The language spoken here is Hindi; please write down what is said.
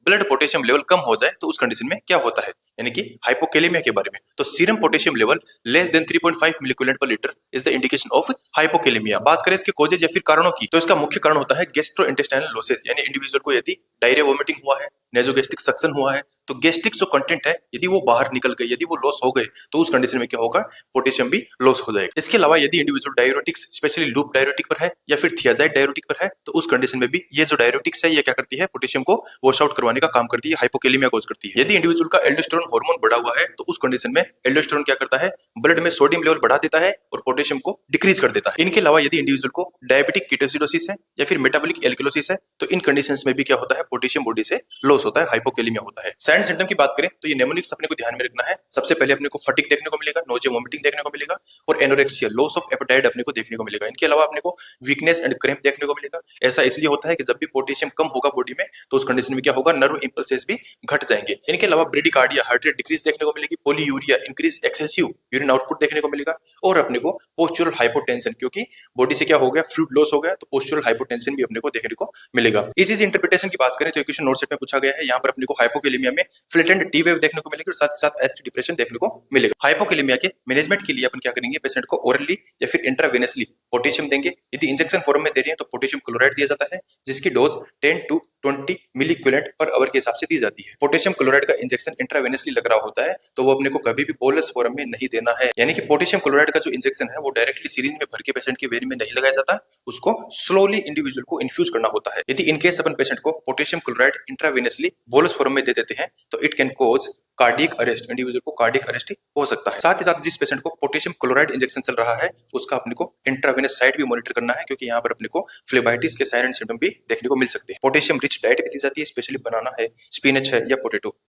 ब्लड पोटेशियम लेवल कम हो जाए तो उस कंडीशन में क्या होता है, यानी कि हाइपोकैलेमिया के बारे में। तो serum potassium level less than 3.5 मिलीक्यूलेंट पर litre is the indication of hypokalemia. बात करें इसके कॉजेज या फिर कारणों की, तो इसका मुख्य कारण होता है गैस्ट्रोइंटेस्टाइनल लॉसेस, यानी इंडिविजुअल को यदि डायरिया वोमिटिंग हुआ है, नेजोगैस्ट्रिक सक्शन हुआ है, तो गैस्ट्रिक जो कंटेंट है यदि वो बाहर निकल गए, यदि वो लॉस हो गए, तो उस कंडीशन में क्या होगा, पोटेशियम भी लॉस हो जाएगा। इसके अलावा यदि individual diuretics specially loop diuretic पर है या फिर थियाजाइड डाययूरेटिक पर है, तो उस कंडीशन में भी ये जो डाययूरेटिक्स है ये क्या करती है, पोटेशियम को वॉश आउट करवाने का काम करती है, हाइपोकैलेमिया कॉज करती है। यदि इंडिविजुअल का एल्डोस्टेरोन हार्मोन बढ़ा हुआ है, तो उस कंडीशन में एल्डोस्टेरोन क्या करता है, ब्लड में सोडियम लेवल बढ़ा देता है और पोटेशियम को डिक्रीज कर देता है। इनके अलावा यदि इंडिविजुअल को डायबिटिक कीटोसिडोसिस है या फिर मेटाबॉलिक एल्कलोसिस है, तो इन कंडीशंस में भी क्या होता है, पोटेशियम बॉडी से लॉस होता है, हाइपोकैलेमिया होता है। साइन सिम्टम की बात करें तो ये नेमोनिक्स अपने को ध्यान में रखना है। सबसे पहले अपने को फटिग देखने को मिलेगा, नोजिया वोमिटिंग देखने को मिलेगा और एनोरेक्सिया लॉस ऑफ एपेटाइट अपने को देखने को मिलेगा। इनके अलावा अपने को वीकनेस एंड क्रैम्प देखने को मिलेगा। ऐसा इसलिए होता है कि जब भी पोटेशियम कम होगा बॉडी में, तो उस कंडीशन में क्या होगा, नर्व इंपल्सेस भी घट जाएंगे। इनके अलावा ब्रेडिकार्डिया हार्ट रेट डिक्रीज देखने को मिलेगी, polyuria increase excessive urine output देखने को मिलेगा और अपने को पोस्चुरल हाइपोटेंशन, क्योंकि बॉडी से क्या हो गया, फ्लूइड लॉस हो गया, तो पोस्चुरल हाइपोटेंशन भी अपने को देखने को मिलेगा। इसी इंटरप्रिटेशन की बात करें तो क्वेश्चन नोट सेट में पूछा गया है, यहाँ पर अपने को हाइपोकैलेमिया में फ्लैटेंड टी वेव देखने को मिलेगी और साथ ही साथ एसिड डिप्रेशन देखने को मिलेगा। हाइपोकैलेमिया के मैनेजमेंट के लिए अपन क्या करेंगे, पेशेंट को ओरली या फिर इंट्रावेनसली पोटेशियम देंगे। यदि इंजेक्शन फॉर्म में दे रहे हैं तो पोटेशियम क्लोराइड दिया जाता है, जिसकी डोज 10 to 20 मिलीक्यूलेंट पर आवर के हिसाब से दी जाती है। पोटेशियम क्लोराइड का इंजेक्शन इंट्रावेनसली लग रहा होता है, तो वो अपने को कभी भी बोलस फॉर्म में नहीं देना है। यानी कि पोटेशियम क्लोराइड का जो इंजेक्शन है वो डायरेक्टली सीरीज में भर के पेशेंट के वेन में नहीं लगाया जाता, उसको स्लोली इंडिविजुअल को इन्फ्यूज करना होता है। यदि इनकेस अपन पेशेंट को potassium chloride intravenously bolus form में दे देते हैं, तो it can cause cardiac arrest, individual को कार्डियक अरेस्ट हो सकता है। साथ ही साथ जिस पेशेंट को पोटेशियम क्लोराइड इंजेक्शन चल रहा है, उसका अपने को इंट्रावेनस साइट भी मॉनिटर करना है, क्योंकि यहाँ पर अपने को फ्लेबाइटिस के साइन एंड सिम्टम भी देखने को मिल सकते हैं। पोटेशियम रिच डाइट भी दी जाती है, स्पेशली बनाना है, स्पिनच है या पोटैटो।